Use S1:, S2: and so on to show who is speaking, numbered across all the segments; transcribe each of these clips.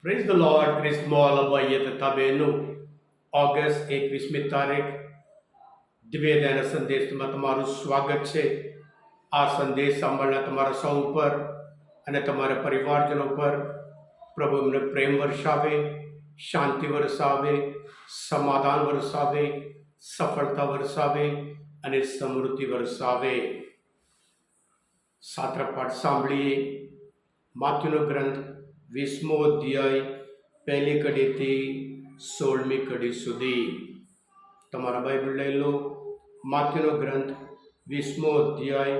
S1: Praise the lord. ક્રિસ્મોલ ભાઈએ તથા બહેનો, ઓગસ્ટ 21મી તારીખ દિવ્યદાન સંદેશમાં તમારું સ્વાગત છે. આ સંદેશ સાંભળના તમારા સૌ ઉપર અને તમારા પરિવારજનો પર પ્રભુ એમને પ્રેમ વરસાવે, શાંતિ વરસાવે, સમાધાન વરસાવે, સફળતા વરસાવે અને સમૃદ્ધિ વરસાવે. સાત્ર પાઠ સાંભળીએ. માથ્યુનો ગ્રંથ 20મો અધ્યાય 1લી કડીથી 16મી કડી સુધી. તમારા બાઇબલ લઈ લો. માથ્યુનો ગ્રંથ 20મો અધ્યાય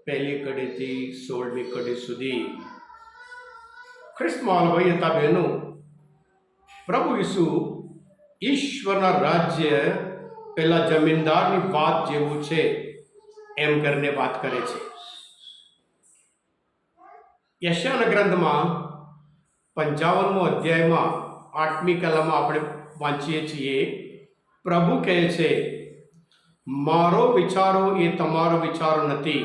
S1: 1લી કડીથી 16મી કડી સુધી. ખ્રિસ્તમાં ભાઈ હતા બહેનો, પ્રભુ ઈસુ ઈશ્વરના રાજ્ય પેલા જમીનદારની વાત જેવું છે એમ કરીને વાત કરે છે. યશાયાના ગ્રંથમાં 55મો અધ્યાયમાં 8મી કલામાં આપણે વાંચીએ છીએ. પ્રભુ કહે છે, મારો વિચારો એ તમારો વિચારો નથી,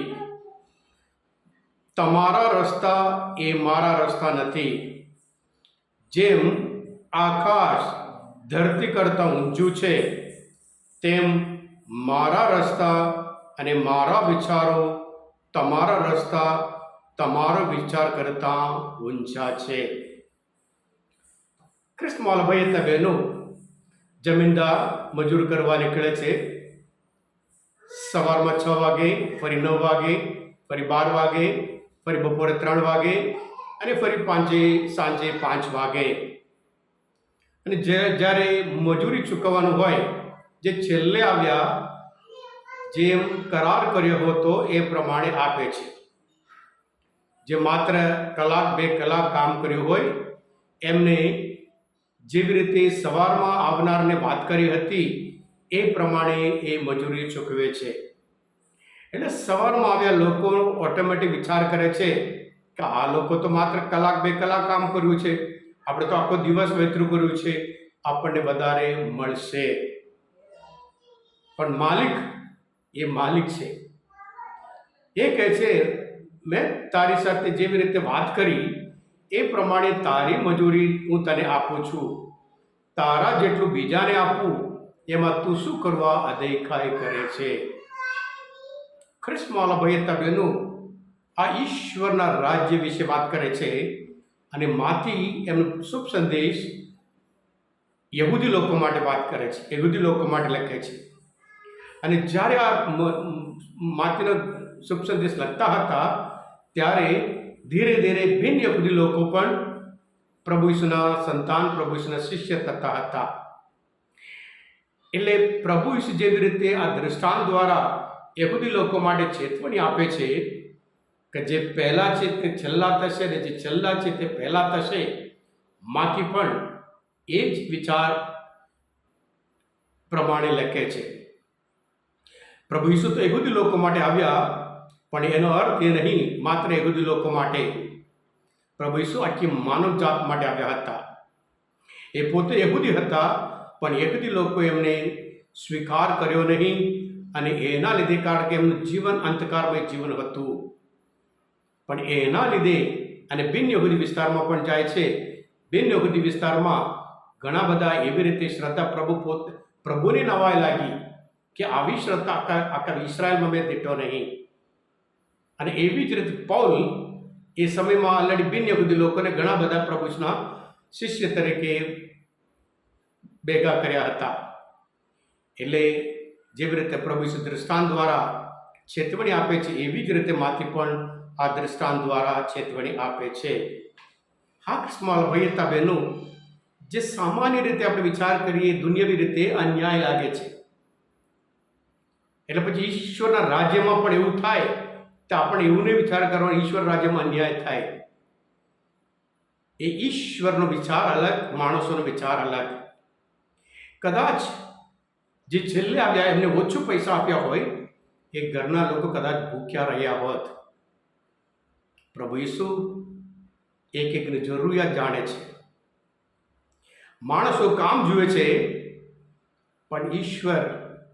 S1: તમારા રસ્તા એ મારા રસ્તા નથી. જેમ આકાશ ધરતી કરતાં ઊંચું છે, તેમ મારા રસ્તા અને મારા વિચારો તમારા રસ્તા તમારો વિચાર કરતાં ઊંચા છે. ખ્રિસ્તમાં ભાઈ હતા બહેનો, જમીનદાર મજૂર કરવા નીકળે છે. સવારમાં 6 વાગે, ફરી 9 વાગે, ફરી 12 વાગે, ફરી બપોરે 3 વાગે અને ફરી સાંજે 5 વાગે. અને જ્યારે મજૂરી ચૂકવવાનું હોય, જે છેલ્લે આવ્યા જેમ કરાર કર્યો હતો એ પ્રમાણે આપે છે. જે માત્ર કલાક 2 કલાક કામ કર્યું હોય એમને જેવી રીતે સવારમાં આવનારને વાત કરી હતી એ પ્રમાણે એ મજૂરી ચૂકવે છે. એટલે સવારમાં આવ્યા લોકો ઓટોમેટિક વિચાર કરે છે કે આ લોકો તો માત્ર કલાક 2 કલાક કામ કર્યું છે, આપણે તો આખો દિવસ વહેતરું કર્યું છે, આપણને વધારે મળશે. પણ માલિક છે. એ કહે છે, મેં તારી સાથે જેવી રીતે વાત કરી એ પ્રમાણે તારી મજૂરી હું તને આપું છું. તારા જેટલું બીજાને આપવું એમાં તું શું કરવા અદેખાઈ કરે છે? ખ્રિસ્તમાં ભાઈ બહેનો, આ ઈશ્વરના રાજ્ય વિશે વાત કરે છે અને માથી એમનો શુભ સંદેશ યહૂદી લોકો માટે વાત કરે છે, યહૂદી લોકો માટે લખે છે. અને જ્યારે આ માથીનો શુભ સંદેશ લખતા હતા ત્યારે ધીરે ધીરે બિન યહૂદી લોકો પણ પ્રભુ ઈસુના સંતાન, પ્રભુ ઈસુના શિષ્ય થતા હતા. એટલે પ્રભુ ઈસુ જેવી રીતે આ દ્રષ્ટાંત દ્વારા યહૂદી લોકો માટે ચેતવણી આપે છે કે જે પહેલા છે તે છેલ્લા થશે અને જે છેલ્લા છે તે પહેલા થશે, માંથી પણ એ જ વિચાર પ્રમાણે લખે છે. પ્રભુ ઈસુ તો યહૂદી લોકો માટે આવ્યા, પણ એનો અર્થ એ નહીં માત્ર યહૂદી લોકો માટે. પ્રભુ ઈસુ આખી માનવ જાત માટે આવ્યા હતા. એ પોતે યહૂદી હતા, પણ યહૂદી લોકો એમને સ્વીકાર કર્યો નહીં અને એના લીધે, કારણ કે એમનું જીવન અંધકારમય જીવન હતું. પણ એના લીધે અને બિન યહૂદી વિસ્તારમાં પણ જાય છે. બિન યહૂદી વિસ્તારમાં ઘણા બધા એવી રીતે શ્રદ્ધા પ્રભુને નવાઈ લાગી કે આવી શ્રદ્ધા આખા ઇઝરાયલમાં મેં દીઠો નહીં. અને એવી જ રીતે પૌલ એ સમયમાં ઓલરેડી બિન યહૂદી લોકોને ઘણા બધા પ્રભુના શિષ્ય તરીકે ભેગા કર્યા હતા. એટલે જેવી રીતે પ્રભુ ઈસુ દ્રષ્ટાંત દ્વારા ચેતવણી આપે છે, એવી જ રીતે માથી પણ આ દ્રષ્ટાંત દ્વારા ચેતવણી આપે છે. હા ખ્રિસ્તમાં ભાઈ હતા બહેનો, જે સામાન્ય રીતે આપણે વિચાર કરીએ દુનિયાવી રીતે અન્યાય લાગે છે, એટલે પછી ઈશ્વરના રાજ્યમાં પણ એવું થાય તો આપણે એવું નહીં વિચાર કરવાનો ઈશ્વર રાજ્યમાં અન્યાય થાય. એ ઈશ્વરનો વિચાર અલગ, માણસોનો વિચાર અલગ. કદાચ જે છેલ્લે આવ્યા એમને ઓછું પૈસા આપ્યા હોય એ ઘરના લોકો કદાચ ભૂખ્યા રહ્યા હોત. પ્રભુ ઈસુ એક એકની જરૂરિયાત જાણે છે. માણસો કામ જુએ છે, પણ ઈશ્વર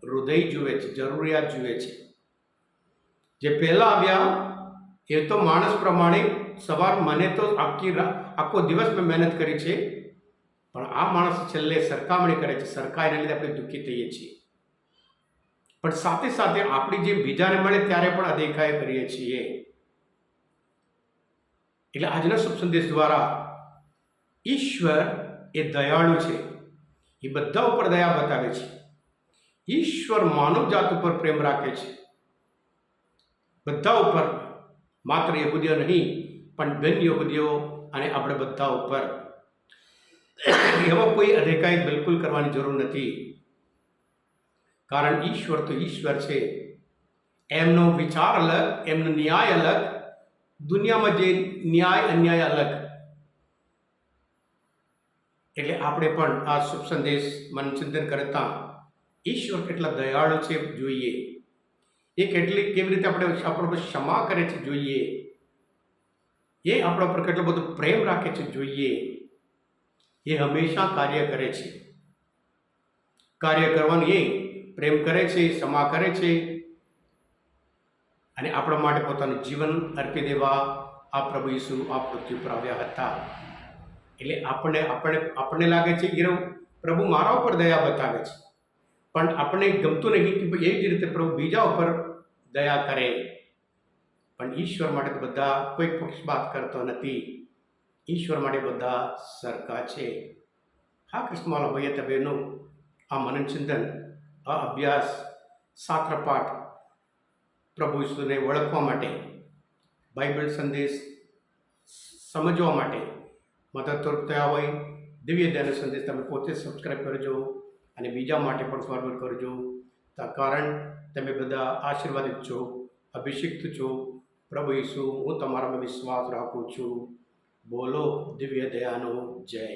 S1: હૃદય જુએ છે, જરૂરિયાત જુએ છે. જે પહેલા આવ્યા એ તો માણસ પ્રમાણે સવાર મને તો આખો દિવસ મેં મહેનત કરી છે, પણ આ માણસ છેલ્લે સરખામણી કરે છે, સરખા લીધે આપણે દુઃખી થઈએ છીએ. પણ સાથે સાથે આપણી જે બીજાને મળે ત્યારે પણ અદેખાઈ કરીએ છીએ. એટલે આજના શુભ સંદેશ દ્વારા ઈશ્વર એ દયાળુ છે, એ બધા ઉપર દયા બતાવે છે. ઈશ્વર માનવ જાત ઉપર પ્રેમ રાખે છે, બધા ઉપર, માત્ર યહૂદીઓ નહીં પણ બિન યહૂદીઓ અને આપણે બધા ઉપર. એવો કોઈ અધિકારી બિલકુલ કરવાની જરૂર નથી, કારણ ઈશ્વર તો ઈશ્વર છે. એમનો વિચાર અલગ, એમનો ન્યાય અલગ, દુનિયામાં જે ન્યાય અન્યાય અલગ. એટલે આપણે પણ આ શુભ સંદેશ મનચિંતન કરતા ઈશ્વર કેટલા દયાળુ છે જોઈએ, એ કેવી રીતે આપણા પર ક્ષમા કરે છે જોઈએ, એ આપણા પર કેટલો બધો પ્રેમ રાખે છે જોઈએ. એ હંમેશા કાર્ય કરે છે, કાર્ય કરવાનું એ પ્રેમ કરે છે, ક્ષમા કરે છે અને આપણા માટે પોતાનું જીવન અર્પી દેવા આ પ્રભુ ઈસુ આ પૃથ્વી પર આવ્યા હતા. એટલે આપણને લાગે છે કે પ્રભુ મારા ઉપર દયા બતાવે છે, પણ આપણે ગમતું નહીં કે એ જ રીતે પ્રભુ બીજા ઉપર દયા કરે. પણ ઈશ્વર માટે તો બધા કોઈ પક્ષપાત કરતો નથી, ઈશ્વર માટે બધા સરખા છે. હા કૃષ્ણવાલા ભાઈ બહેનો, આ મનનચિંતન, આ અભ્યાસ, શાસ્ત્ર પાઠ પ્રભુ ઈસુને ઓળખવા માટે, બાઇબલ સંદેશ સમજવા માટે મદદરૂપ થયા હોય, દિવ્ય ધ્યાન સંદેશ તમે પોતે સબસ્ક્રાઈબ કરજો અને બીજા માટે પણ ફોરવર્ડ કરજો. કારણ તમે બધા આશીર્વાદિત છો, અભિષિક્ત છો. પ્રભુ ઈસુ, હું તમારામાં વિશ્વાસ રાખું છું. બોલો દિવ્ય દયાનો જય.